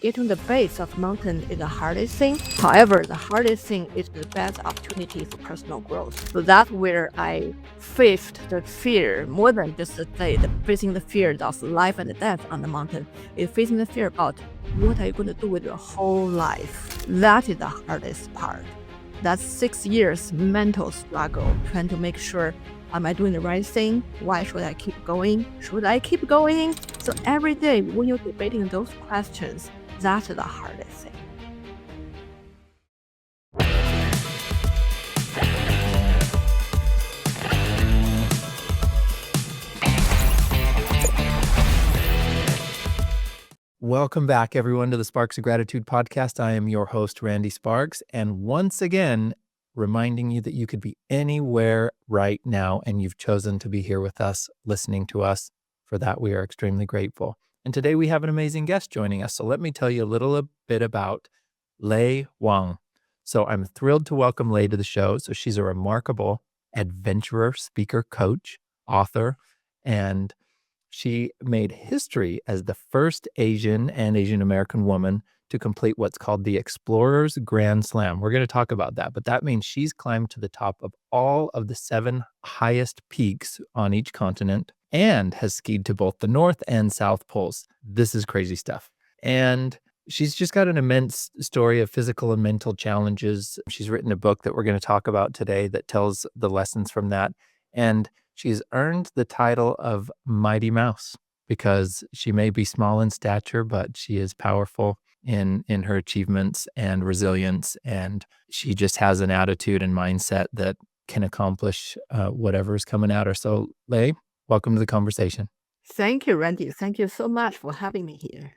Getting the base of mountain is the hardest thing. However, the hardest thing is the best opportunity for personal growth. So that's where I faced the fear more than just facing the fear of life and death on the mountain. It's facing the fear about what are you going to do with your whole life. That is the hardest part. That's 6 years mental struggle, trying to make sure, am I doing the right thing? Why should I keep going? Should I keep going? So every day when you're debating those questions, that's the hardest thing. Welcome back, everyone, to the Sparks of Gratitude podcast. I am your host, Randy Sparks, and once again, reminding you that you could be anywhere right now, and you've chosen to be here with us, listening to us. For that, we are extremely grateful. And today we have an amazing guest joining us. So let me tell you a little bit about Lei Wang. So I'm thrilled to welcome Lei to the show. So she's a remarkable adventurer, speaker, coach, author, and she made history as the first Asian and Asian American woman to complete what's called the Explorer's Grand Slam. We're going to talk about that, but that means she's climbed to the top of all of the 7 highest peaks on each continent and has skied to both the North and South Poles. This is crazy stuff. And she's just got an immense story of physical and mental challenges. She's written a book that we're going to talk about today that tells the lessons from that. And she's earned the title of Mighty Mouse because she may be small in stature, but she is powerful in her achievements and resilience. And she just has an attitude and mindset that can accomplish whatever is coming at her. So, Lei, welcome to the conversation. Thank you, Randy. Thank you so much for having me here.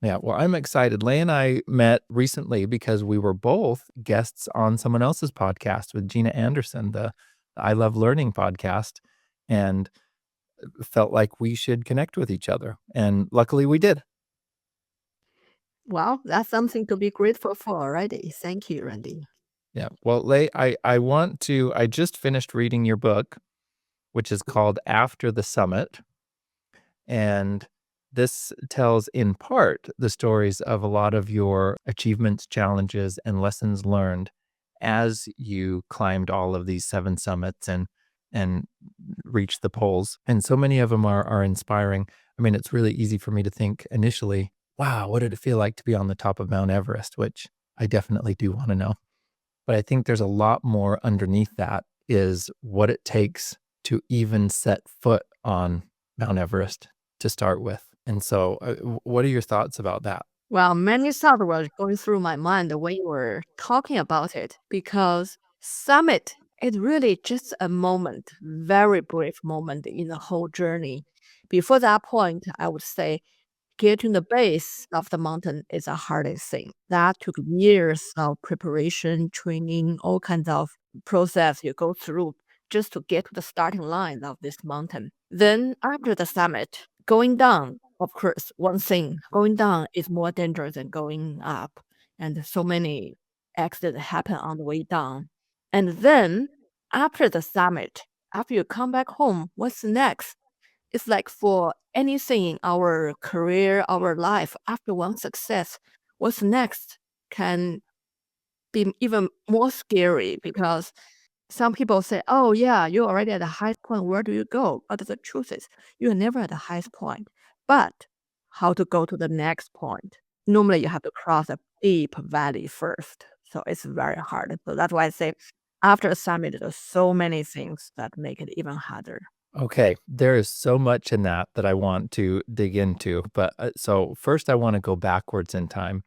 Yeah, well, I'm excited. Lei and I met recently because we were both guests on someone else's podcast with Gina Anderson, the I Love Learning podcast, and felt like we should connect with each other. And luckily we did. Well, that's something to be grateful for already. Thank you, Randy. Yeah. Well, Lei, I just finished reading your book, which is called After the Summit. And this tells in part the stories of a lot of your achievements, challenges, and lessons learned as you climbed all of these 7 summits and reached the poles. And so many of them are inspiring. I mean, it's really easy for me to think initially, wow, what did it feel like to be on the top of Mount Everest, which I definitely do want to know. But I think there's a lot more underneath that is what it takes to even set foot on Mount Everest to start with. And so what are your thoughts about that? Well, many thoughts were going through my mind when you were talking about it, because summit is really just a moment, very brief moment in the whole journey. Before that point, I would say getting the base of the mountain is the hardest thing. That took years of preparation, training, all kinds of process you go through just to get to the starting line of this mountain. Then after the summit, going down, of course, one thing, going down is more dangerous than going up. And so many accidents happen on the way down. And then after the summit, after you come back home, what's next? It's like for anything in our career, our life, after one success, what's next can be even more scary, because some people say, oh, yeah, you're already at the highest point. Where do you go? But the truth is, you're never at the highest point. But how to go to the next point? Normally, you have to cross a deep valley first. So it's very hard. So that's why I say after a summit, there's so many things that make it even harder. Okay, there is so much in that I want to dig into. But so first, I want to go backwards in time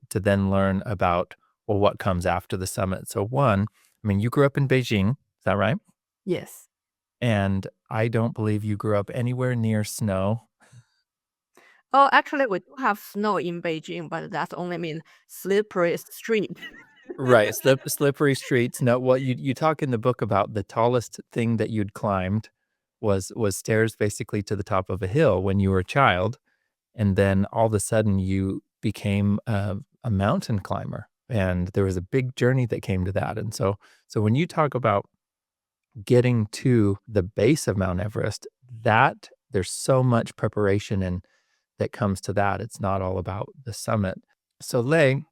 to then learn about, well, what comes after the summit. So one, I mean, you grew up in Beijing, is that right? Yes. And I don't believe you grew up anywhere near snow. Oh, actually, we do have snow in Beijing, but that only means slippery street. Right, slippery streets. No, what you talk in the book about the tallest thing that you'd climbed was stairs basically to the top of a hill when you were a child, and then all of a sudden you became a mountain climber, and there was a big journey that came to that. And so when you talk about getting to the base of Mount Everest, that there's so much preparation and that comes to that. It's not all about the summit. So Lei,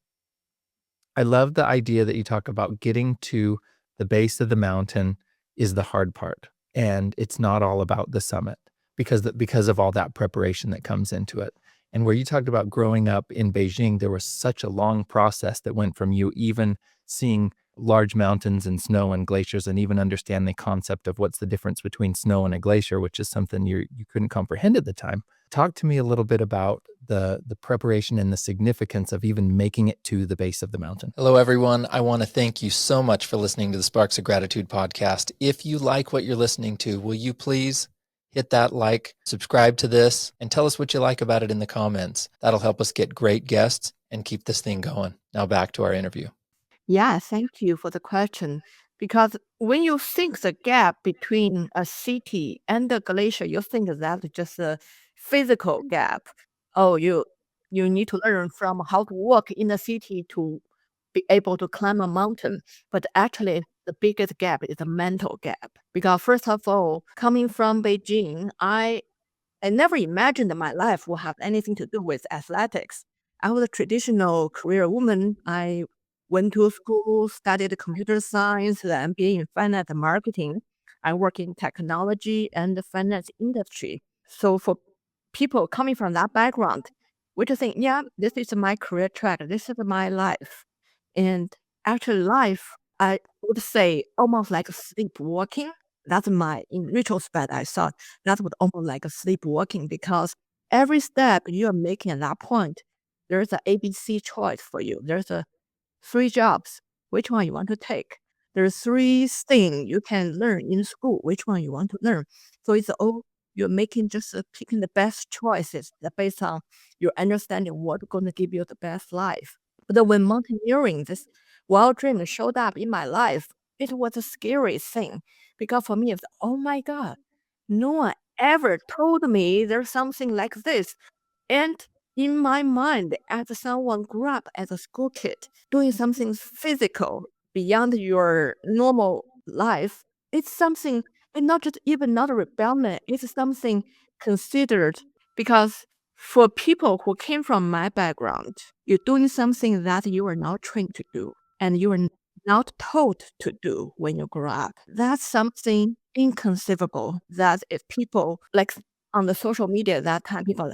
I love the idea that you talk about getting to the base of the mountain is the hard part. And it's not all about the summit because of all that preparation that comes into it. And where you talked about growing up in Beijing, there was such a long process that went from you even seeing large mountains and snow and glaciers and even understand the concept of what's the difference between snow and a glacier, which is something you couldn't comprehend at the time. Talk to me a little bit about the preparation and the significance of even making it to the base of the mountain. Hello, everyone. I want to thank you so much for listening to the Sparks of Gratitude podcast. If you like what you're listening to, will you please hit that like, subscribe to this, and tell us what you like about it in the comments. That'll help us get great guests and keep this thing going. Now back to our interview. Yeah, thank you for the question. Because when you think the gap between a city and a glacier, you think that's just a physical gap. Oh, you need to learn from how to walk in the city to be able to climb a mountain. But actually, the biggest gap is a mental gap. Because first of all, coming from Beijing, I never imagined that my life would have anything to do with athletics. I was a traditional career woman. I went to school, studied computer science, the MBA in finance and marketing. I work in technology and the finance industry. So for people coming from that background, we just think, yeah, this is my career track. This is my life. And actually life, I would say almost like sleepwalking. That's my, in retrospect, I thought that was almost like a sleepwalking because every step you are making at that point, there's an ABC choice for you. There's a three jobs. Which one you want to take? There's three things you can learn in school. Which one you want to learn? So it's all you're making just picking the best choices that based on your understanding what's going to give you the best life. But then when mountaineering, this wild dream showed up in my life, it was a scary thing because for me, it's oh my God, no one ever told me there's something like this. And in my mind, as someone grew up as a school kid, doing something physical beyond your normal life, it's something, and not just even not a rebellion, it's something considered because for people who came from my background, you're doing something that you are not trained to do and you are not told to do when you grow up. That's something inconceivable that if people like on the social media at that time, people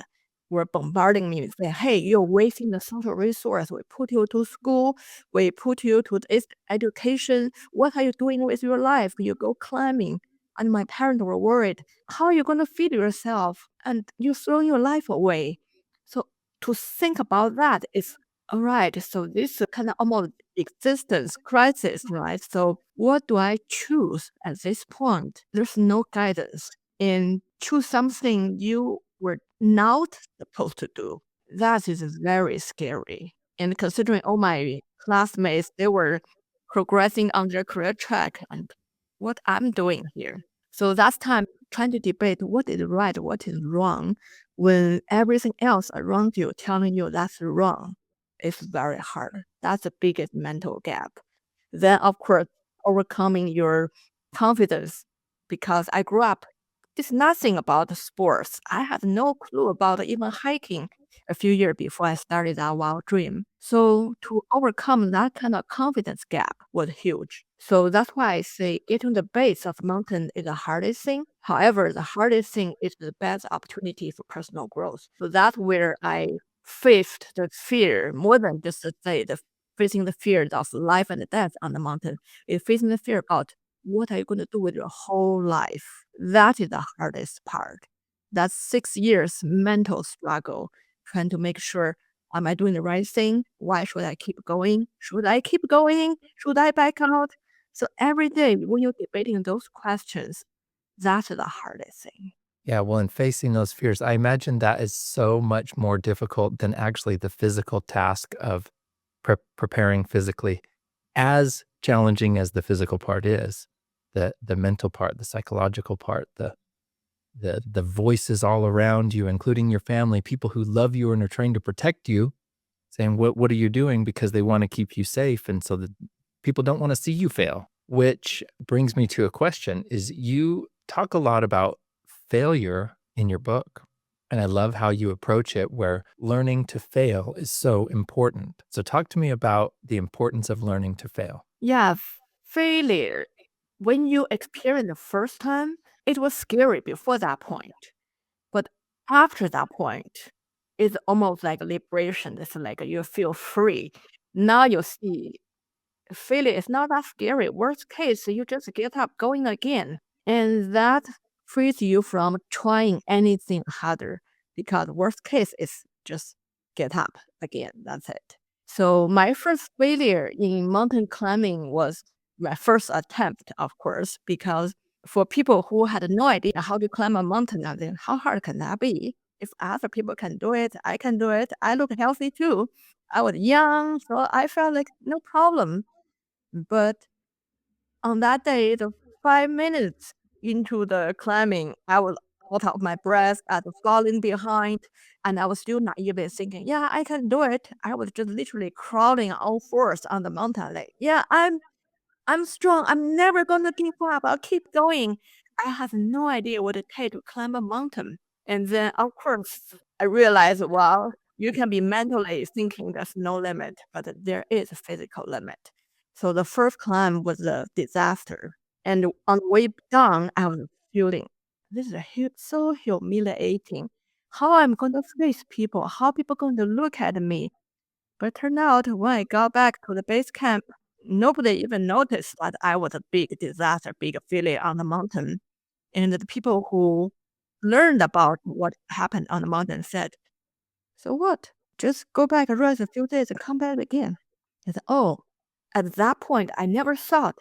were bombarding me with saying, hey, you're wasting the social resource. We put you to school. We put you to this education. What are you doing with your life? You go climbing. And my parents were worried, how are you going to feed yourself? And you throwing your life away. So to think about that is, all right, so this is kind of almost existence crisis, right? So what do I choose at this point? There's no guidance. And choose something you were not supposed to do. That is very scary. And considering all my classmates, they were progressing on their career track and what I'm doing here. So that's time trying to debate what is right, what is wrong, when everything else around you telling you that's wrong. It's very hard. That's the biggest mental gap. Then, of course, overcoming your confidence because I grew up it's nothing about the sports. I had no clue about even hiking a few years before I started that wild dream. So to overcome that kind of confidence gap was huge. So that's why I say getting the base of mountain is the hardest thing. However, the hardest thing is the best opportunity for personal growth. So that's where I faced the fear more than just to say the facing the fear of life and death on the mountain. It's facing the fear about what are you going to do with your whole life? That is the hardest part. That's 6 years mental struggle, trying to make sure, am I doing the right thing? Why should I keep going? Should I keep going? Should I back out? So every day when you're debating those questions, that's the hardest thing. Yeah, well, in facing those fears, I imagine that is so much more difficult than actually the physical task of preparing physically. As challenging as the physical part is, the mental part, the psychological part, the voices all around you, including your family, people who love you and are trying to protect you, saying, what are you doing? Because they want to keep you safe. And so that people don't want to see you fail, which brings me to a question is you talk a lot about failure in your book. And I love how you approach it, where learning to fail is so important. So, talk to me about the importance of learning to fail. Yeah, failure. When you experience the first time, it was scary before that point. But after that point, it's almost like liberation. It's like you feel free. Now you see failure is not that scary. Worst case, you just get up, going again. And that frees you from trying anything harder because worst case is just get up again. That's it. So my first failure in mountain climbing was my first attempt, of course, because for people who had no idea how to climb a mountain, I think how hard can that be? If other people can do it, I can do it. I look healthy too. I was young, so I felt like no problem. But on that day, the 5 minutes into the climbing, I was out of my breath, I was falling behind, and I was still not even thinking, yeah, I can do it. I was just literally crawling on all fours on the mountain, like, yeah, I'm strong. I'm never gonna give up. I'll keep going. I have no idea what it takes to climb a mountain. And then, of course, I realized, well, you can be mentally thinking there's no limit, but there is a physical limit. So the first climb was a disaster. And on the way down, I was feeling this is so humiliating. How I'm going to face people? How people going to look at me? But turned out when I got back to the base camp, nobody even noticed that I was a big disaster, big failure on the mountain. And the people who learned about what happened on the mountain said, so what? Just go back and rest a few days and come back again. I said, oh, at that point, I never thought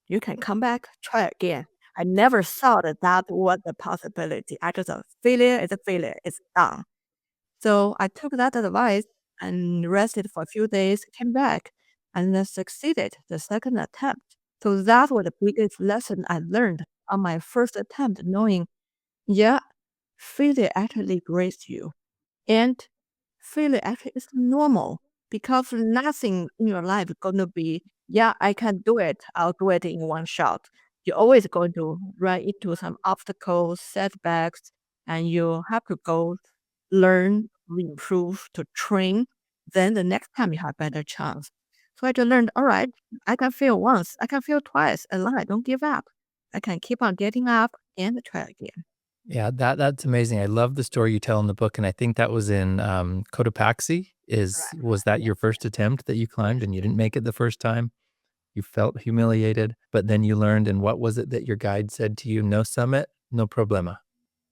you can come back, try again. I never thought that was a possibility. I just thought failure is a failure, it's done. So I took that advice and rested for a few days, came back, and then succeeded the second attempt. So that was the biggest lesson I learned on my first attempt, knowing, yeah, failure actually liberates you. And failure actually is normal because nothing in your life is going to be, yeah, I can do it. I'll do it in one shot. You're always going to run into some obstacles, setbacks, and you have to go learn, improve, to train. Then the next time you have better chance. So I just learned, all right, I can fail once, I can fail twice, and I don't give up. I can keep on getting up and try again. Yeah, that's amazing. I love the story you tell in the book, and I think that was in Cotopaxi. Correct. Was that your first attempt that you climbed, and you didn't make it the first time? You felt humiliated, but then you learned. And what was it that your guide said to you? No summit, no problema.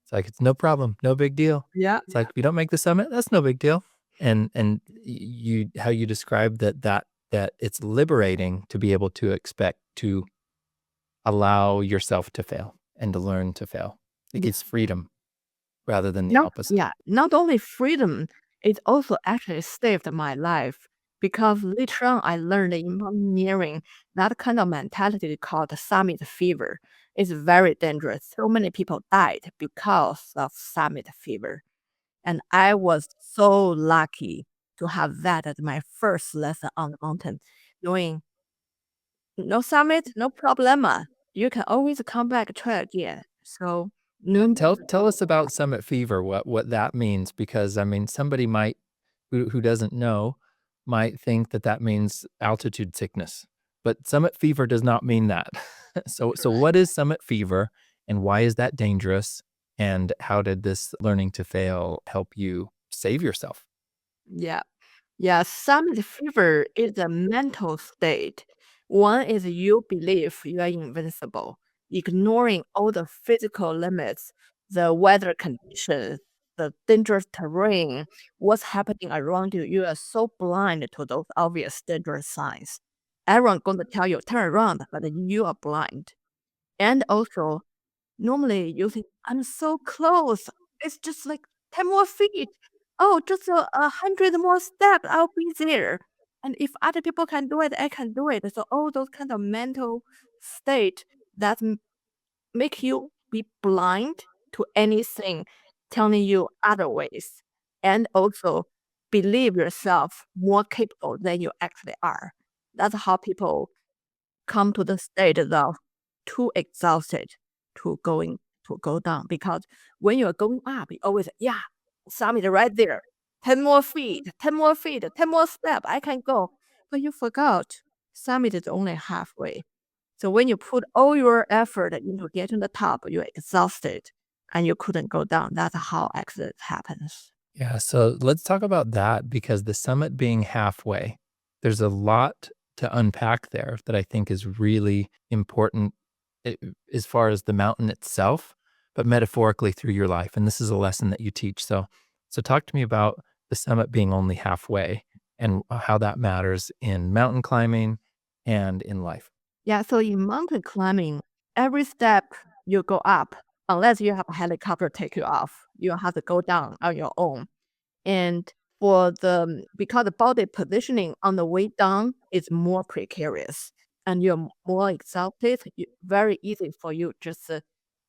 It's like it's no problem, no big deal. Yeah. It's like if you don't make the summit, that's no big deal. And you how you describe that it's liberating to be able to expect to allow yourself to fail and to learn to fail. It Yeah. gives freedom rather than the Not opposite. yeah, not only freedom, it also actually saved my life because later on I learned in mountaineering that kind of mentality called summit fever is very dangerous. So many people died because of summit fever. And I was so lucky to have that as my first lesson on the mountain, knowing no summit, no problema. You can always come back, try again. So no. Tell us about summit fever, what that means, because I mean, somebody might who doesn't know might think that that means altitude sickness, but summit fever does not mean that. So what is summit fever, and why is that dangerous? And how did this learning to fail help you save yourself? Yeah. Yeah, summit fever is a mental state. One is you believe you are invincible, ignoring all the physical limits, the weather conditions, the dangerous terrain, what's happening around you. You are so blind to those obvious dangerous signs. Everyone going to tell you turn around, but you are blind. And also normally you think, "I'm so close. It's just like 10 more feet. Oh, just a 100 more steps, I'll be there. And if other people can do it, I can do it." So all those kind of mental state that make you be blind to anything telling you other ways. And also believe yourself more capable than you actually are. That's how people come to the state of too exhausted to going people go down because when you're going up, you always, yeah, summit right there. 10 more feet, 10 more feet, 10 more step, I can go. But you forgot, summit is only halfway. So when you put all your effort into getting the top, you're exhausted and you couldn't go down. That's how accident happens. Yeah, so let's talk about that because the summit being halfway, there's a lot to unpack there that I think is really important a- as far as the mountain itself, but metaphorically through your life. And this is a lesson that you teach. So talk to me about the summit being only halfway and how that matters in mountain climbing and in life. Yeah, so in mountain climbing, every step you go up, unless you have a helicopter take you off, you have to go down on your own. And for the because the body positioning on the way down is more precarious and you're more exhausted, very easy for you just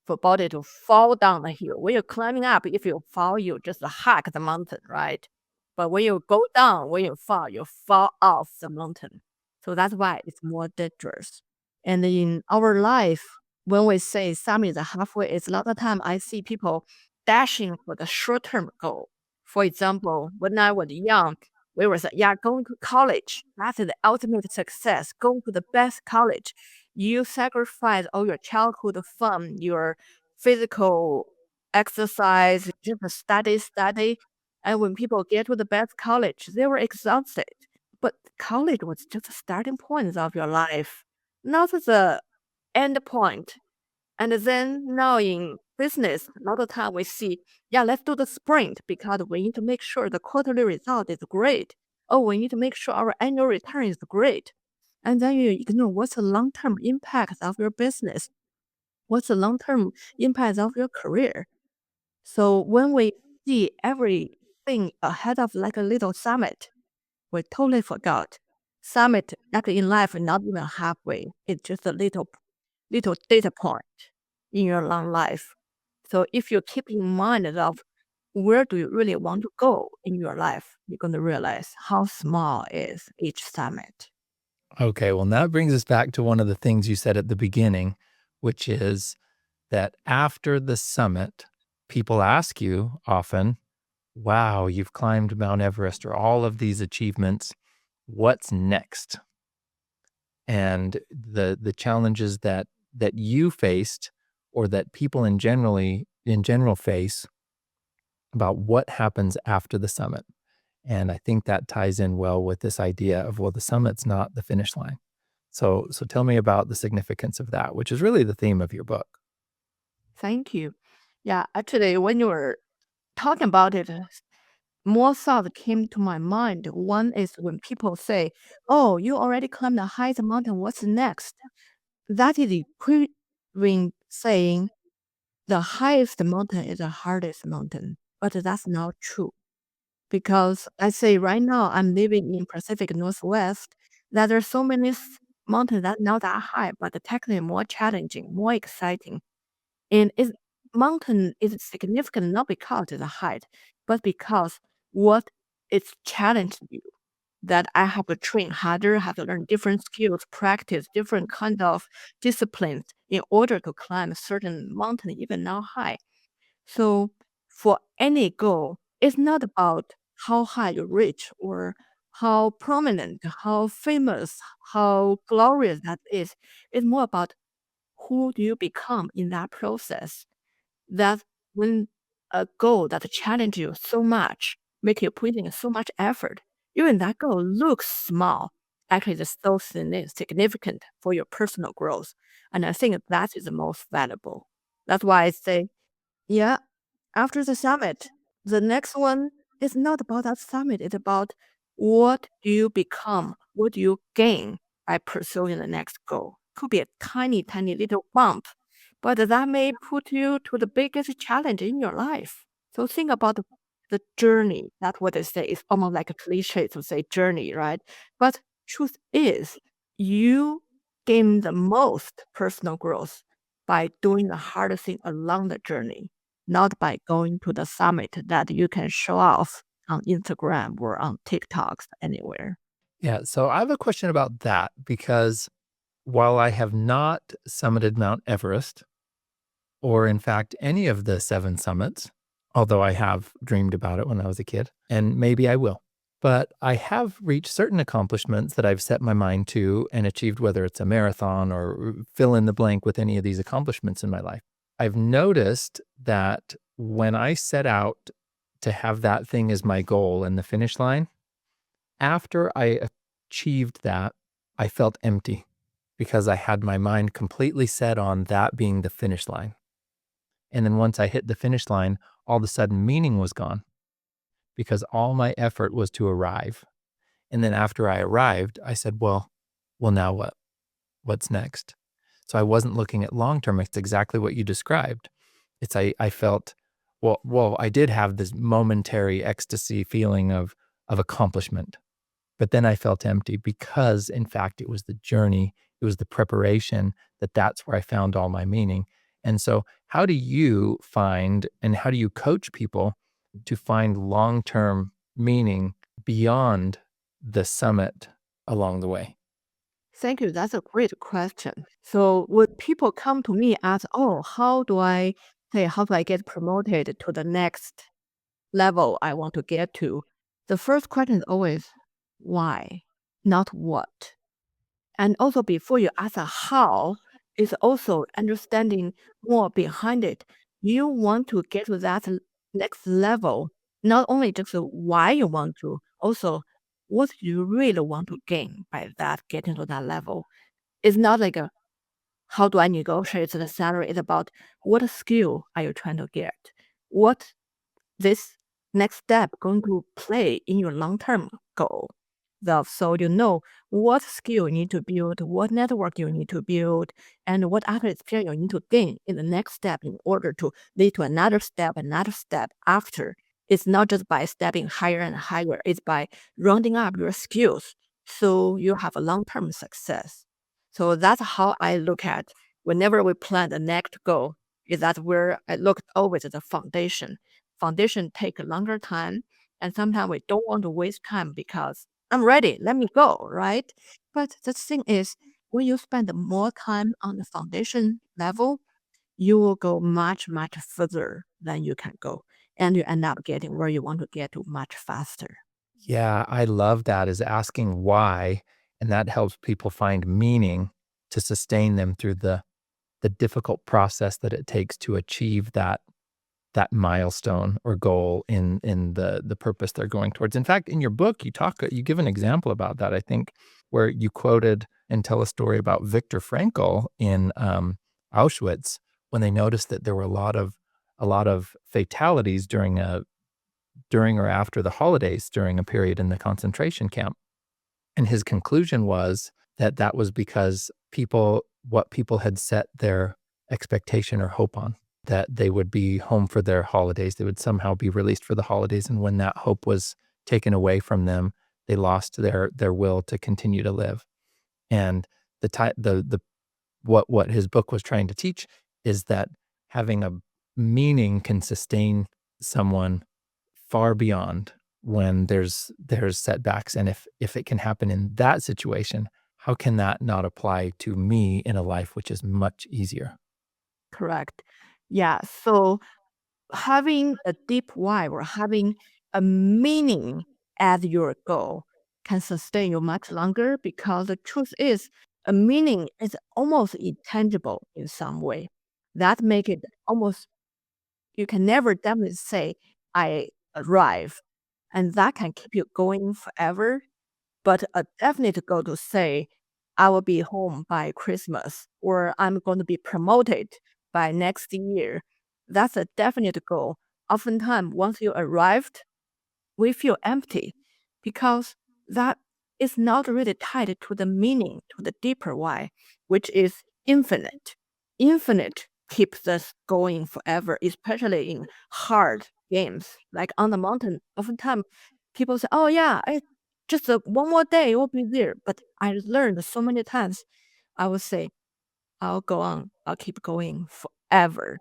for body to fall down the hill. When you're climbing up, if you fall, you just hug the mountain, right? But when you go down, when you fall off the mountain. So that's why it's more dangerous. And in our life, when we say summit is halfway, it's a lot of time I see people dashing for the short-term goal. For example, when I was young, we were saying, yeah, going to college, that's the ultimate success, going to the best college. You sacrifice all your childhood fun, your physical exercise, just study. And when people get to the best college, they were exhausted. But college was just a starting point of your life, not the end point. And then now in business, a lot of time we see, yeah, let's do the sprint because we need to make sure the quarterly result is great. Oh, we need to make sure our annual return is great. And then you ignore what's the long-term impact of your business? What's the long-term impact of your career? So when we see everything ahead of like a little summit, we totally forgot. Summit, like in life, not even halfway. It's just a little data point in your long life. So if you keep in mind of where do you really want to go in your life, you're going to realize how small is each summit. Okay, well, that brings us back to one of the things you said at the beginning, which is that after the summit, people ask you often, wow, you've climbed Mount Everest or all of these achievements. What's next? And the challenges that you faced or that people in general face about what happens after the summit. And I think that ties in well with this idea of, well, the summit's not the finish line. So tell me about the significance of that, which is really the theme of your book. Thank you. Yeah, actually, when you were talking about it, more thoughts came to my mind. One is when people say, "Oh, you already climbed the highest mountain. What's next?" That is equivalent saying the highest mountain is the hardest mountain, but that's not true. Because I say right now I'm living in Pacific Northwest, that there's so many mountains that not that high, but technically more challenging, more exciting. And it's mountain is significant not because of the height, but because what it's challenged you. That I have to train harder, have to learn different skills, practice different kind of disciplines in order to climb a certain mountain, even now high. So for any goal, it's not about how high you reach or how prominent, how famous, how glorious that is. It's more about who do you become in that process. That when a goal that challenges you so much, make you put in so much effort, even that goal looks small, actually it's so significant for your personal growth. And I think that is the most valuable. That's why I say, yeah, after the summit, the next one is not about that summit. It's about what do you become? What do you gain by pursuing the next goal? Could be a tiny, tiny little bump, but that may put you to the biggest challenge in your life. So think about the journey. That's what they say. It's almost like a cliche to say journey, right? But truth is, you gain the most personal growth by doing the hardest thing along the journey, not by going to the summit that you can show off on Instagram or on TikToks anywhere. Yeah, so I have a question about that because while I have not summited Mount Everest, or in fact, any of the 7 summits, although I have dreamed about it when I was a kid, and maybe I will. But I have reached certain accomplishments that I've set my mind to and achieved, whether it's a marathon or fill in the blank with any of these accomplishments in my life. I've noticed that when I set out to have that thing as my goal in the finish line, after I achieved that, I felt empty because I had my mind completely set on that being the finish line. And then once I hit the finish line, all of a sudden meaning was gone because all my effort was to arrive. And then after I arrived, I said, well, now what? What's next? So I wasn't looking at long term. It's exactly what you described. I felt, well, I did have this momentary ecstasy feeling of accomplishment. But then I felt empty because, in fact, it was the journey, it was the preparation that's where I found all my meaning. And so, how do you find and how do you coach people to find long term meaning beyond the summit along the way? Thank you. That's a great question. So when people come to me ask, oh, how do I get promoted to the next level I want to get to? The first question is always why, not what. And also before you ask a how, is also understanding more behind it. You want to get to that next level, not only just why you want to, also what you really want to gain by that getting to that level. It's not like a how do I negotiate the salary? It's about what skill are you trying to get? What this next step going to play in your long-term goal. So you know what skill you need to build, what network you need to build, and what other experience you need to gain in the next step in order to lead to another step after. It's not just by stepping higher and higher, it's by rounding up your skills so you have a long-term success. So that's how I look at whenever we plan the next goal, is that where I look always at the foundation take a longer time, and sometimes we don't want to waste time because I'm ready, let me go, right? But the thing is, when you spend more time on the foundation level, you will go much, much further than you can go. And you end up getting where you want to get to much faster. Yeah, I love that is asking why, and that helps people find meaning to sustain them through the difficult process that it takes to achieve that milestone or goal in the purpose they're going towards. In fact, in your book, you give an example about that, I think, where you quoted and tell a story about Viktor Frankl in Auschwitz when they noticed that there were a lot of fatalities during or after the holidays during a period in the concentration camp. And his conclusion was that that was because what people had set their expectation or hope on, that they would be home for their holidays. They would somehow be released for the holidays. And when that hope was taken away from them, they lost their will to continue to live. And the what his book was trying to teach is that having a meaning can sustain someone far beyond when there's setbacks. And if it can happen in that situation, how can that not apply to me in a life which is much easier? Correct. Yeah. So having a deep why or having a meaning as your goal can sustain you much longer because the truth is a meaning is almost intangible in some way. That make it almost you can never definitely say I arrive, and that can keep you going forever. But a definite goal to say I will be home by Christmas or I'm going to be promoted by next year, that's a definite goal. Oftentimes, once you arrived, we feel empty because that is not really tied to the meaning, to the deeper why, which is infinite. Infinite keeps us going forever, especially in hard games like on the mountain. Oftentimes, people say, "Oh yeah, I just one more day, we'll be there." But I learned so many times, I would say, "I'll go on. I'll keep going forever."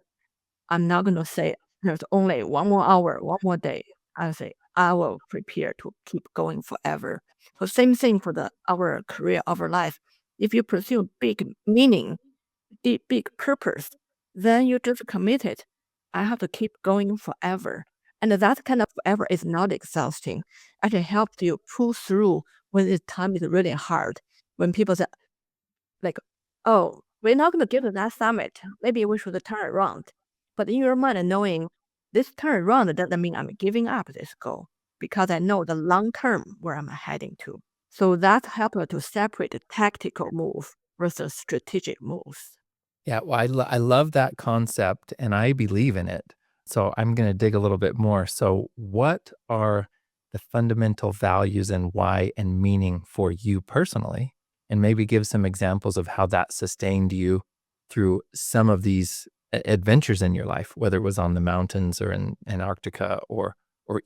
I'm not gonna say there's only 1 more hour, 1 more day. I'll say I will prepare to keep going forever. So same thing for the our career, our life. If you pursue big meaning, big purpose, then you just committed. I have to keep going forever. And that kind of forever is not exhausting. Actually helps you pull through when the time is really hard. When people say, like, oh, we're not going to get to that summit. Maybe we should turn around. But in your mind, knowing this turn around doesn't mean I'm giving up this goal because I know the long term where I'm heading to. So that helps you to separate the tactical move versus strategic moves. Yeah, well, I love that concept and I believe in it. So I'm going to dig a little bit more. So, what are the fundamental values and why and meaning for you personally? And maybe give some examples of how that sustained you through some of these adventures in your life, whether it was on the mountains or in Antarctica or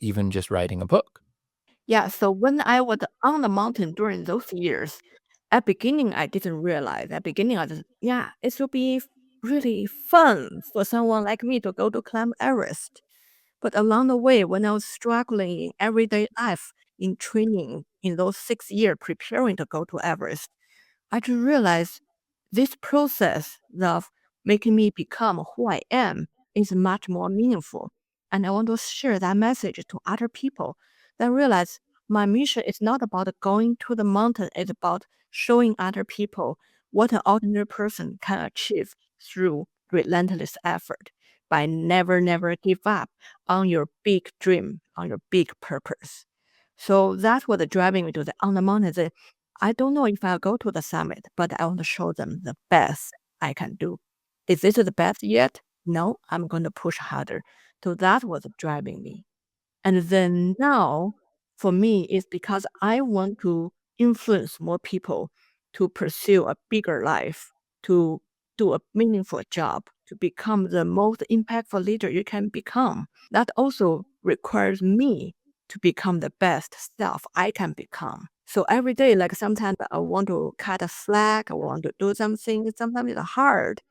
even just writing a book. Yeah, so when I was on the mountain during those years, at beginning I didn't realize. At beginning I just, yeah, it would be really fun for someone like me to go to climb Everest. But along the way, when I was struggling in everyday life, in training, in those 6 years preparing to go to Everest, I just realized this process of making me become who I am is much more meaningful. And I want to share that message to other people that realize my mission is not about going to the mountain, it's about showing other people what an ordinary person can achieve through relentless effort by never give up on your big dream, on your big purpose. So that's what driving me to the on the mountain is. I don't know if I'll go to the summit, but I want to show them the best I can do. Is this the best yet? No, I'm going to push harder. So that was driving me. And then now, for me, it's because I want to influence more people to pursue a bigger life, to do a meaningful job, to become the most impactful leader you can become. That also requires me to become the best self I can become. So every day, like sometimes I want to cut a slack, I want to do something. Sometimes it's hard.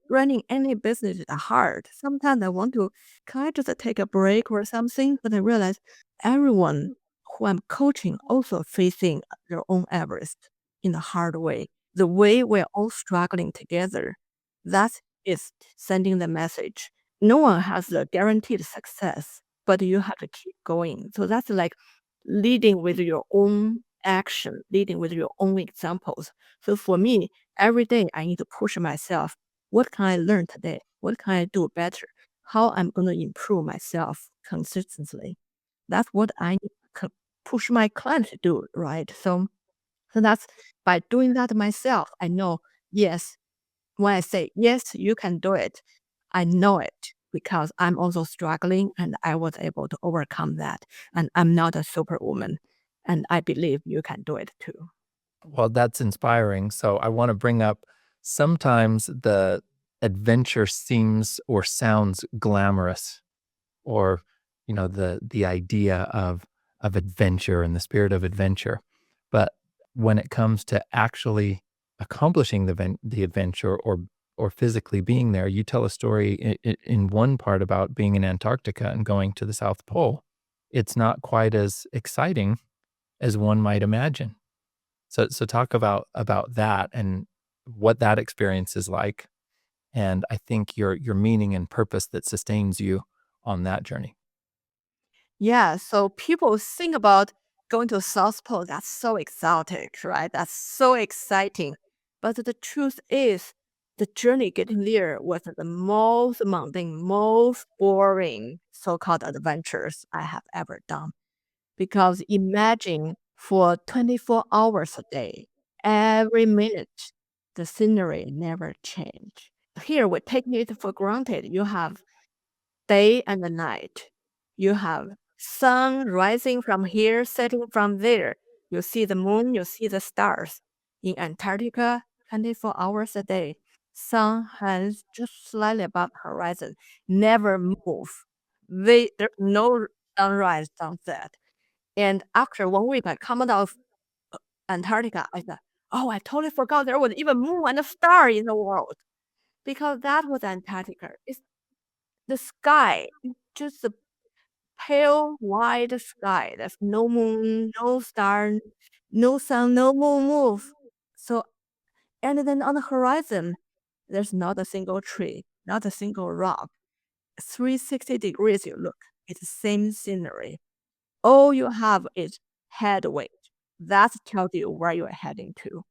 Running any business is hard. Sometimes I want to, can I just take a break or something? But I realize everyone who I'm coaching also facing their own Everest in a hard way. The way we're all struggling together. That is sending the message. No one has a guaranteed success, but you have to keep going. So that's like leading with your own action, leading with your own examples. So for me, every day I need to push myself. What can I learn today? What can I do better? How I'm going to improve myself consistently. That's what I push my client to do, right? So that's by doing that myself. I know, yes, when I say, yes, you can do it, I know it because I'm also struggling and I was able to overcome that. And I'm not a superwoman. And I believe you can do it too. Well, that's inspiring. So I want to bring up sometimes the adventure seems or sounds glamorous or the idea of adventure and the spirit of adventure. But when it comes to actually accomplishing the adventure or physically being there, you tell a story in one part about being in Antarctica and going to the South Pole. It's not quite as exciting as one might imagine. So talk about that and what that experience is like, and I think your meaning and purpose that sustains you on that journey. Yeah, so people think about going to South Pole. That's so exotic, right? That's so exciting. But the truth is, the journey getting there was the most mundane, most boring so-called adventures I have ever done. Because imagine for 24 hours a day, every minute, the scenery never change. Here we take it for granted. You have day and the night. You have sun rising from here, setting from there. You see the moon, you see the stars. In Antarctica, 24 hours a day. Sun hangs just slightly above horizon, never move. There's no sunrise, sunset. And after 1 week, I come out of Antarctica. I said, "Oh, I totally forgot there was even moon and a star in the world." Because that was Antarctica. It's the sky, just a pale white sky. There's no moon, no star, no sun, no moon move. So, and then on the horizon, there's not a single tree. not a single rock. 360 degrees you look, it's the same scenery. All you have is head weight. That tells you where you're heading to.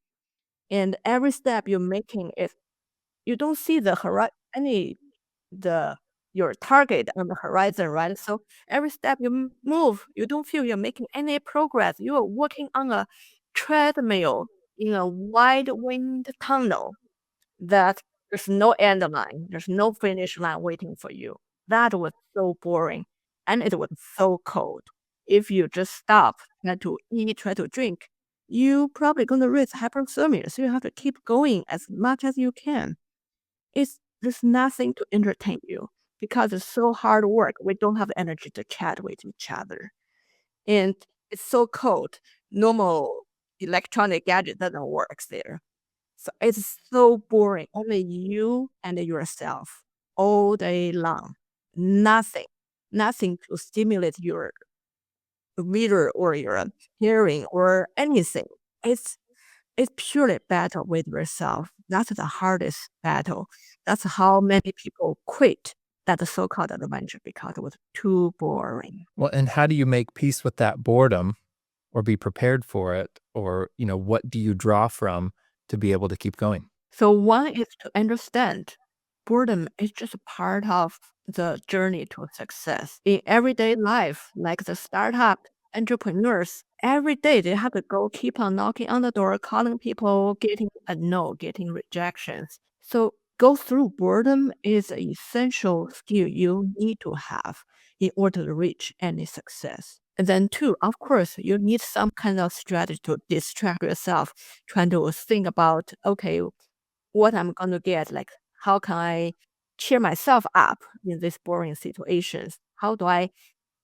And every step you're making is you don't see the any the your target on the horizon, right? So every step you move, you don't feel you're making any progress. You are walking on a treadmill in a wide wind tunnel that there's no end line, there's no finish line waiting for you. That was so boring and it was so cold. If you just stop, try to eat, try to drink, you probably gonna reach hypothermia. So you have to keep going as much as you can. There's nothing to entertain you because it's so hard work. We don't have energy to chat with each other. And it's so cold. Normal electronic gadget doesn't work there. So it's so boring. Only you and yourself all day long. Nothing, nothing to stimulate your reader or your hearing or anything. It's it's purely battle with yourself. That's the hardest battle. That's how many people quit that so-called adventure because it was too boring. Well, and how do you make peace with that boredom or be prepared for it? Or, what do you draw from to be able to keep going? So one is to understand boredom is just a part of the journey to success. In everyday life, like the startup entrepreneurs, every day they have to go keep on knocking on the door, calling people, getting a no, getting rejections. So go through boredom is an essential skill you need to have in order to reach any success. And then two, of course, you need some kind of strategy to distract yourself, trying to think about, okay, what I'm gonna get, like how can I cheer myself up in these boring situations? How do I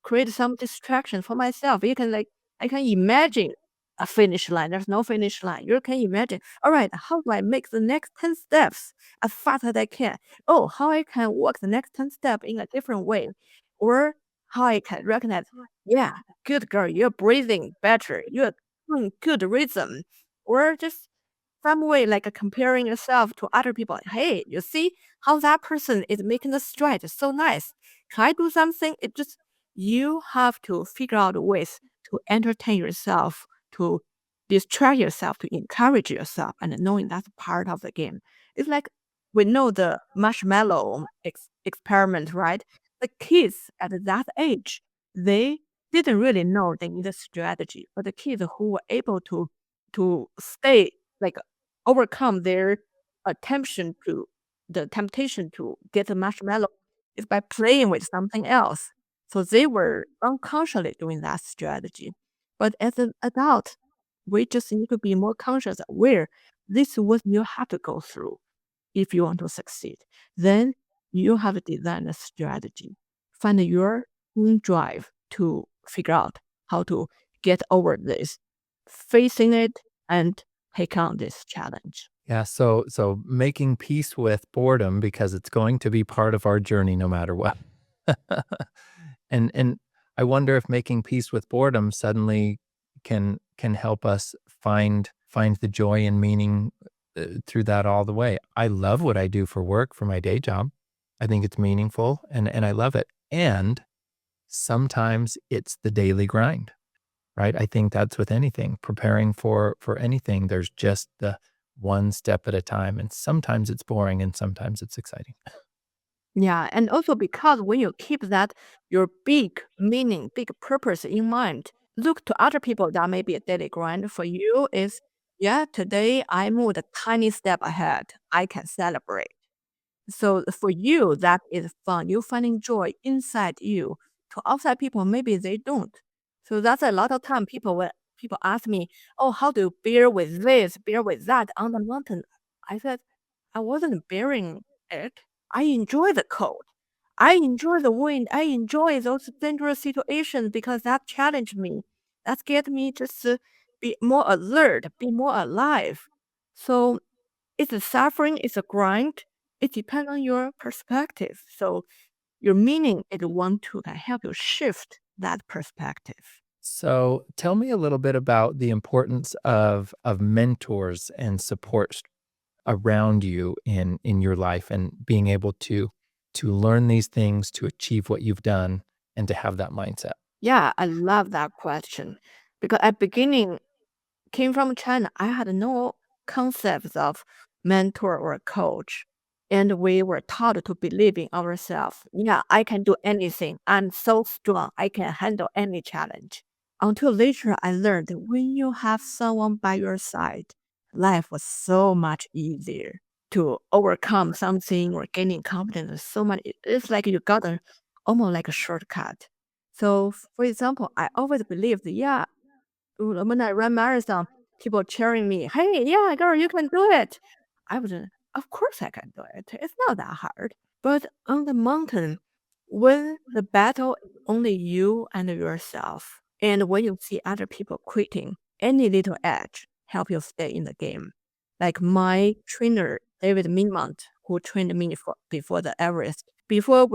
create some distraction for myself? You can I can imagine a finish line. There's no finish line. You can imagine, all right, how do I make the next 10 steps as fast as I can? Oh, how I can walk the next 10 steps in a different way. Or how I can recognize, yeah, good girl, you're breathing better. You're doing good rhythm. Or just some way like comparing yourself to other people. Hey, you see how that person is making the stride so nice. Can I do something? It just you have to figure out ways to entertain yourself, to distract yourself, to encourage yourself, and knowing that's part of the game. It's like we know the marshmallow experiment, right? The kids at that age, they didn't really know they need a strategy, but the kids who were able to stay like overcome their temptation to the temptation to get a marshmallow is by playing with something else. So they were unconsciously doing that strategy. But as an adult, we just need to be more conscious aware this is what you have to go through if you want to succeed. Then you have to design a strategy. Find your own drive to figure out how to get over this, facing it and take on this challenge. Yeah, so making peace with boredom because it's going to be part of our journey no matter what. And I wonder if making peace with boredom suddenly can help us find the joy and meaning through that all the way. I love what I do for work for my day job. I think it's meaningful and I love it. And sometimes it's the daily grind, right? I think that's with anything, preparing for anything. There's just the one step at a time, and sometimes it's boring and sometimes it's exciting. Yeah, and also because when you keep that your big meaning, big purpose in mind, look to other people that may be a daily grind. For you is, yeah, today I moved a tiny step ahead. I can celebrate. So for you, that is fun. You finding joy inside you. To outside people, maybe they don't. So that's a lot of time when people ask me, "Oh, how do you bear with this, bear with that on the mountain?" I said, I wasn't bearing it. I enjoy the cold. I enjoy the wind. I enjoy those dangerous situations because that challenged me. That get me just to be more alert, be more alive. So it's a suffering, it's a grind. It depends on your perspective. So your meaning is one tool can help you shift that perspective. So tell me a little bit about the importance of mentors and support around you in your life and being able to learn these things, to achieve what you've done, and to have that mindset? Yeah, I love that question because at beginning came from China, I had no concepts of mentor or coach. And we were taught to believe in ourselves. Yeah, I can do anything. I'm so strong. I can handle any challenge. Until later, I learned that when you have someone by your side, life was so much easier to overcome something or gaining confidence. Is so much. It's like you got a almost like a shortcut. So, for example, I always believed, yeah, when I run marathon, people cheering me, "Hey, yeah, girl, you can do it." I was, of course I can do it. It's not that hard. But on the mountain, when the battle is only you and yourself, and when you see other people quitting, any little edge help you stay in the game. Like my trainer, David Minmont, who trained me before the Everest, before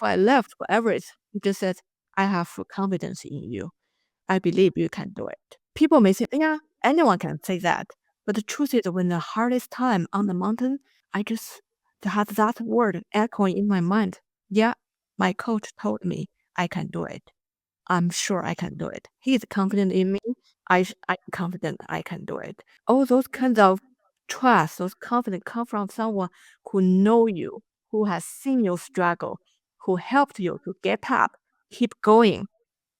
I left for Everest, he just said, "I have full confidence in you. I believe you can do it." People may say, yeah, anyone can say that. But the truth is, when the hardest time on the mountain, I just had that word echoing in my mind. Yeah, my coach told me I can do it. I'm sure I can do it. He's confident in me. I'm confident I can do it. All those kinds of trust, those confidence come from someone who know you, who has seen you struggle, who helped you to get up, keep going.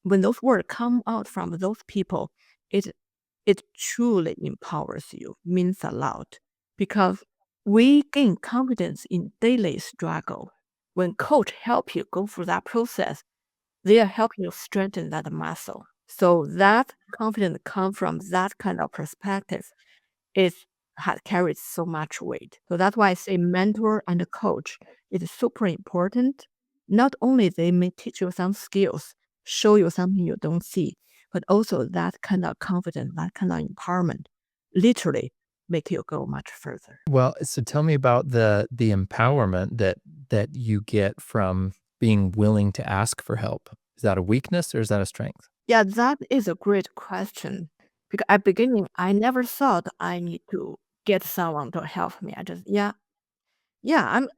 When those words come out from those people, it it truly empowers you, means a lot. Because we gain confidence in daily struggle. When coach help you go through that process, they are helping you strengthen that muscle. So that confidence come from that kind of perspective is had carried so much weight. So that's why I say mentor and coach is super important. Not only they may teach you some skills, show you something you don't see, but also that kind of confidence, that kind of empowerment, literally make you go much further. Well, so tell me about the empowerment that you get from being willing to ask for help. Is that a weakness or is that a strength? Yeah, that is a great question. Because at beginning, I never thought I need to get someone to help me. I just, yeah,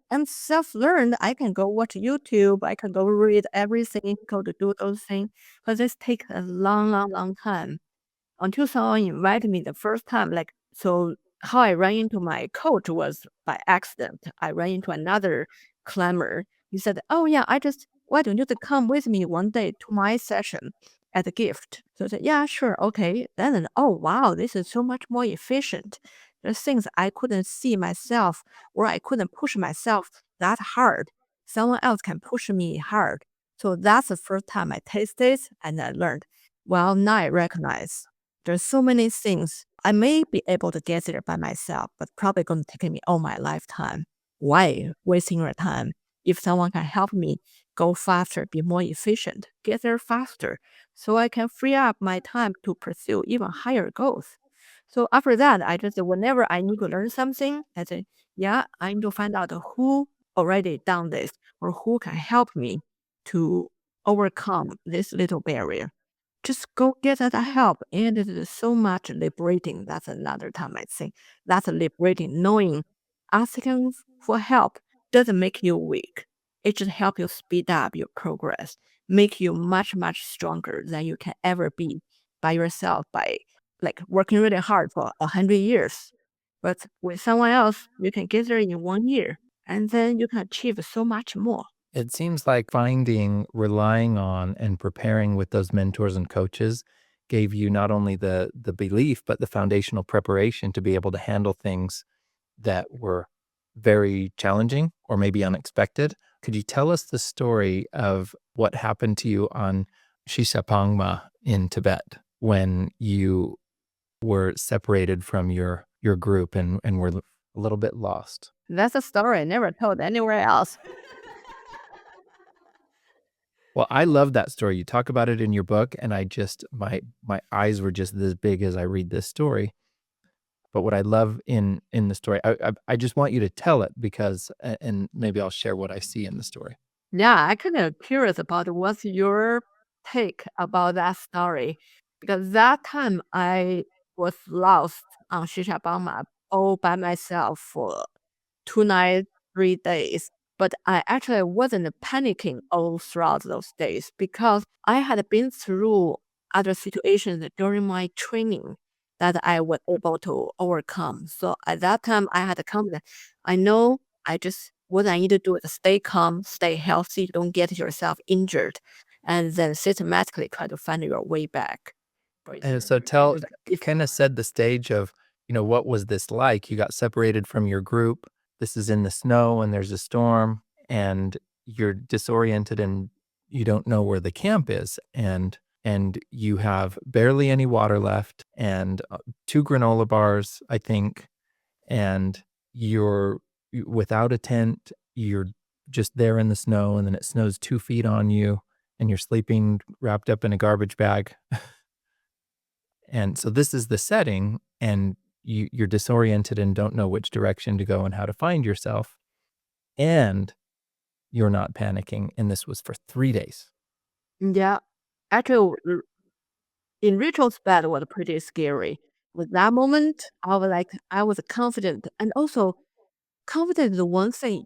I'm self-learned. I can go watch YouTube. I can go read everything, go to do those things. But this takes a long, long, long time until someone invited me the first time. Like, so how I ran into my coach was by accident. I ran into another climber. He said, "Oh yeah, why don't you to come with me one day to my session as a gift?" So I said, "Yeah, sure, okay." Then, oh wow, this is so much more efficient. There's things I couldn't see myself, or I couldn't push myself that hard. Someone else can push me hard. So that's the first time I tasted and I learned. Well, now I recognize there's so many things. I may be able to get there by myself, but probably going to take me all my lifetime. Why wasting your time? If someone can help me go faster, be more efficient, get there faster, so I can free up my time to pursue even higher goals. So after that, I just whenever I need to learn something, I say, yeah, I need to find out who already done this or who can help me to overcome this little barrier. Just go get that help. And it is so much liberating. That's another time I think. That's liberating. Knowing asking for help doesn't make you weak. It just helps you speed up your progress, make you much, much stronger than you can ever be by yourself by like working really hard for 100 years. But with someone else, you can get there in 1 year and then you can achieve so much more. It seems like finding, relying on, and preparing with those mentors and coaches gave you not only the belief, but the foundational preparation to be able to handle things that were very challenging or maybe unexpected. Could you tell us the story of what happened to you on Shishapangma in Tibet when you were separated from your group and were a little bit lost? That's a story I never told anywhere else. Well, I love that story. You talk about it in your book, and I just my eyes were just this big as I read this story. But what I love in the story, I just want you to tell it because, and maybe I'll share what I see in the story. Yeah, I kind of curious about what's your take about that story because that time I was lost on Shishapangma. all by myself for 2 nights, 3 days. But I actually wasn't panicking all throughout those days because I had been through other situations during my training that I was able to overcome. So at that time, I had confidence. I know I just what I need to do is stay calm, stay healthy, don't get yourself injured, and then systematically try to find your way back. And so If kind of set the stage of, what was this like? You got separated from your group. This is in the snow and there's a storm and you're disoriented and you don't know where the camp is. And you have barely any water left and two granola bars, I think, and without a tent, you're just there in the snow and then it snows 2 feet on you and you're sleeping wrapped up in a garbage bag. And so this is the setting, and you're disoriented and don't know which direction to go and how to find yourself, and you're not panicking, and this was for 3 days. yeah, actually, in retrospect, was pretty scary. With that moment, I was confident, and also confidence is one thing.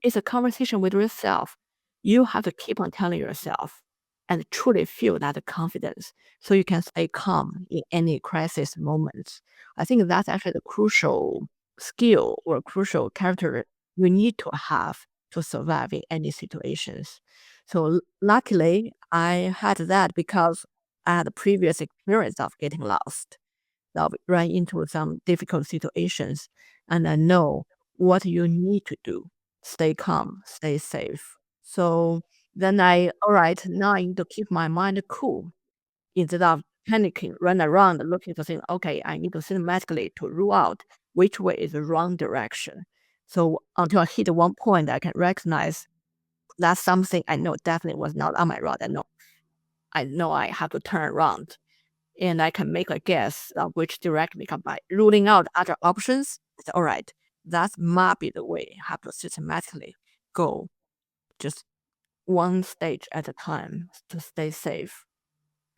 It's a conversation with yourself. You have to keep on telling yourself and truly feel that confidence so you can stay calm in any crisis moments. I think that's actually the crucial skill or crucial character you need to have to survive in any situations. So luckily, I had that because I had a previous experience of getting lost, of run into some difficult situations, and I know what you need to do. Stay calm, stay safe. So then all right, now I need to keep my mind cool instead of panicking, run around looking to think, okay, I need to systematically to rule out which way is the wrong direction. So until I hit one point, I can recognize that's something I know definitely was not on my route. I know I have to turn around and I can make a guess of which direction we come by. Ruling out other options, it's all right. That might be the way. I have to systematically go just one stage at a time to stay safe.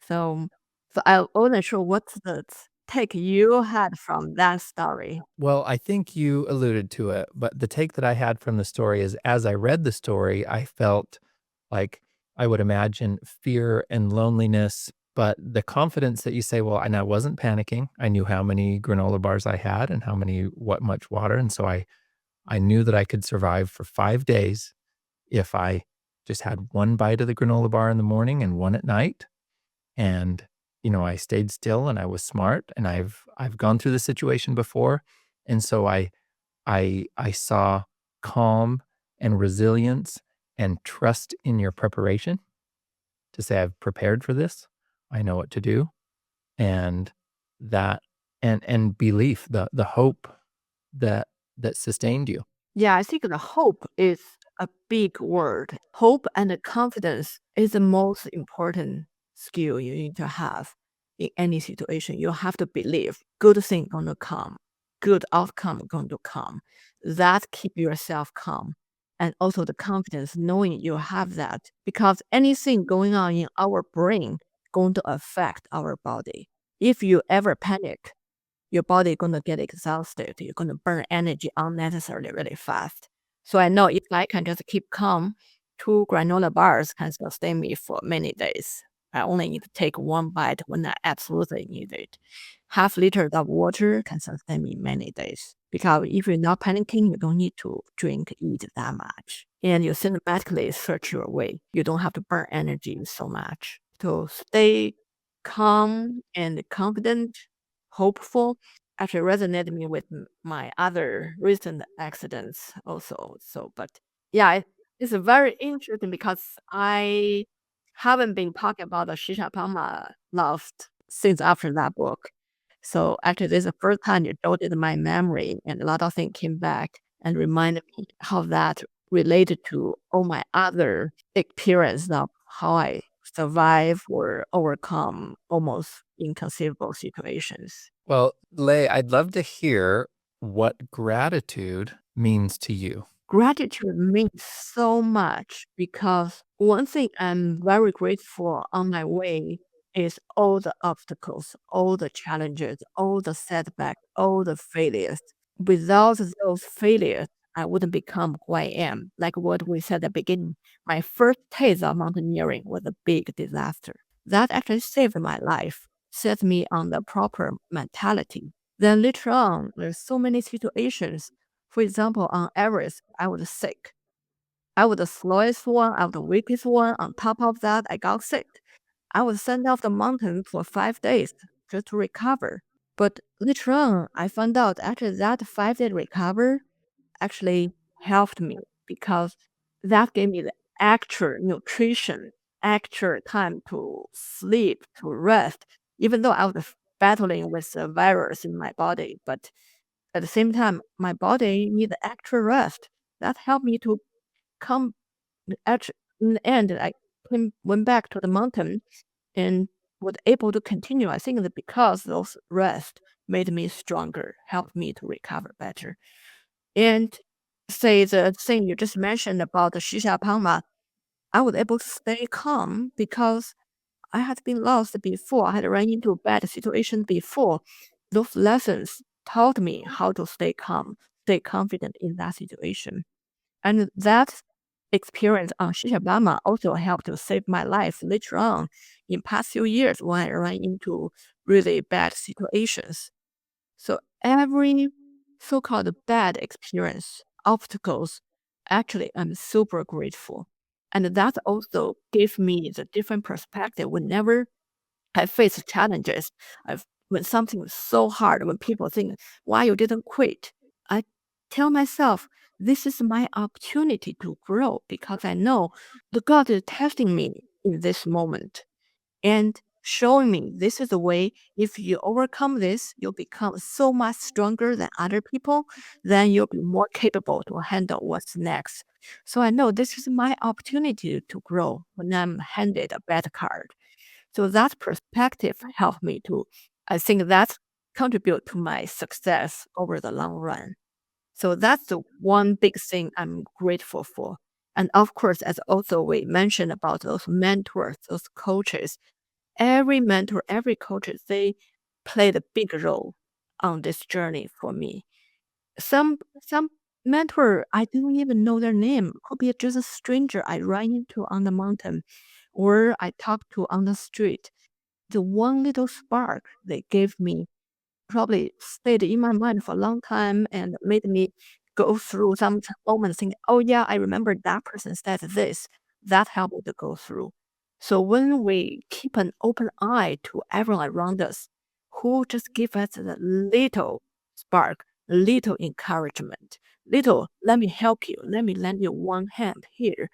So, so I wasn't sure what's the take you had from that story. Well, I think you alluded to it, but the take that I had from the story is as I read the story, I felt like I would imagine fear and loneliness, but the confidence that you say, well, and I wasn't panicking. I knew how many granola bars I had and what much water. And so I knew that I could survive for 5 days if I just had one bite of the granola bar in the morning and one at night. And, I stayed still and I was smart and I've gone through the situation before. And so I saw calm and resilience and trust in your preparation to say, I've prepared for this. I know what to do. And that and belief, the hope that sustained you. Yeah, I think the hope is a big word. Hope and confidence is the most important skill you need to have in any situation. You have to believe good thing gonna come, good outcome going to come. That keep yourself calm. And also the confidence knowing you have that because anything going on in our brain going to affect our body. If you ever panic, your body gonna get exhausted. You're gonna burn energy unnecessarily really fast. So I know if I can just keep calm, 2 granola bars can sustain me for many days. I only need to take one bite when I absolutely need it. Half liter of water can sustain me many days. Because if you're not panicking, you don't need to drink, eat that much. And you cinematically search your way. You don't have to burn energy so much. To stay calm and confident, hopeful, actually resonated me with my other recent accidents also. So, but yeah, it's very interesting because I haven't been talking about the Shishapangma lost since after that book. So actually, this is the first time you jolted my memory, and a lot of things came back and reminded me how that related to all my other experience of how I survive or overcome almost inconceivable situations. Well, Lei, I'd love to hear what gratitude means to you. Gratitude means so much because one thing I'm very grateful on my way is all the obstacles, all the challenges, all the setbacks, all the failures. Without those failures, I wouldn't become who I am. Like what we said at the beginning, my first taste of mountaineering was a big disaster. That actually saved my life, set me on the proper mentality. Then later on, there's so many situations. For example, on Everest, I was sick. I was the slowest one, I was the weakest one. On top of that, I got sick. I was sent off the mountain for 5 days just to recover. But later on, I found out after that 5 day recover actually helped me because that gave me the actual nutrition, actual time to sleep, to rest, even though I was battling with the virus in my body. But at the same time, my body needed actual rest. That helped me to come actually in the end. I went back to the mountain and was able to continue. I think that because those rest made me stronger, helped me to recover better. And say the thing you just mentioned about the Shishapangma, I was able to stay calm because I had been lost before. I had run into bad situations before. Those lessons taught me how to stay calm, stay confident in that situation. And that experience on Shishapangma also helped to save my life later on in past few years when I ran into really bad situations. So every so-called bad experience, obstacles, actually I'm super grateful. And that also gave me the different perspective whenever I face challenges. When something is so hard, when people think, why you didn't quit? I tell myself, this is my opportunity to grow because I know the God is testing me in this moment and showing me this is the way. If you overcome this, you'll become so much stronger than other people, then you'll be more capable to handle what's next. So I know this is my opportunity to grow when I'm handed a bad card. So that perspective helped me to, I think that contribute to my success over the long run. So that's the one big thing I'm grateful for. And of course, as also we mentioned about those mentors, those coaches, every mentor, every coach, they played a big role on this journey for me. Some mentor, I don't even know their name. Could be just a stranger I ran into on the mountain or I talked to on the street. The one little spark they gave me probably stayed in my mind for a long time and made me go through some moments thinking, oh yeah, I remember that person said this. That helped me to go through. So when we keep an open eye to everyone around us who just give us a little spark, little encouragement, little, let me help you, let me lend you one hand here,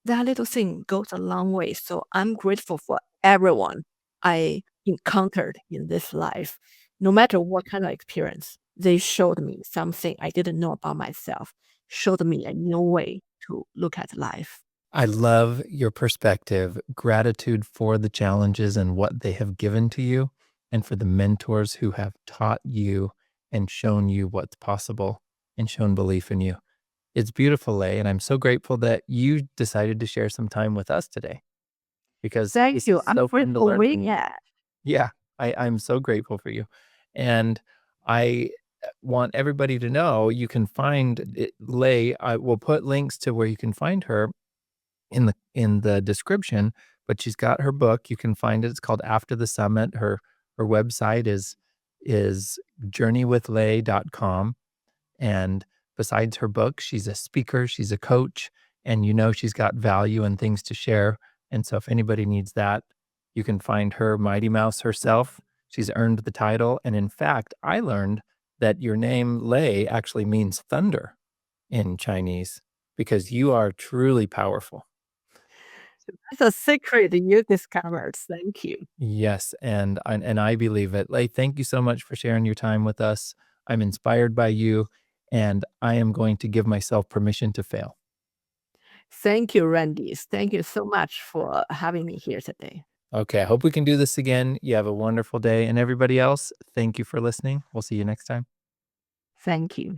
that little thing goes a long way. So I'm grateful for everyone I encountered in this life. No matter what kind of experience, they showed me something I didn't know about myself, showed me a new way to look at life. I love your perspective, gratitude for the challenges and what they have given to you, and for the mentors who have taught you and shown you what's possible and shown belief in you. It's beautiful, Lei, and I'm so grateful that you decided to share some time with us today because Thank this you. is I'm so fun to grateful learn being from you. here. Yeah, I'm so grateful for you. And I want everybody to know you can find Lei. I will put links to where you can find her in the description, but she's got her book. You can find it. It's called After the Summit. Her website is journeywithlay.com. And besides her book, she's a speaker, she's a coach, and you know she's got value and things to share. And so if anybody needs that, you can find her Mighty Mouse herself. She's earned the title. And in fact, I learned that your name Lei actually means thunder in Chinese because you are truly powerful. That's a secret you discovered. Thank you. Yes, and I believe it. Lei, thank you so much for sharing your time with us. I'm inspired by you, and I am going to give myself permission to fail. Thank you, Randy. Thank you so much for having me here today. Okay, I hope we can do this again. You have a wonderful day, and everybody else, thank you for listening. We'll see you next time. Thank you.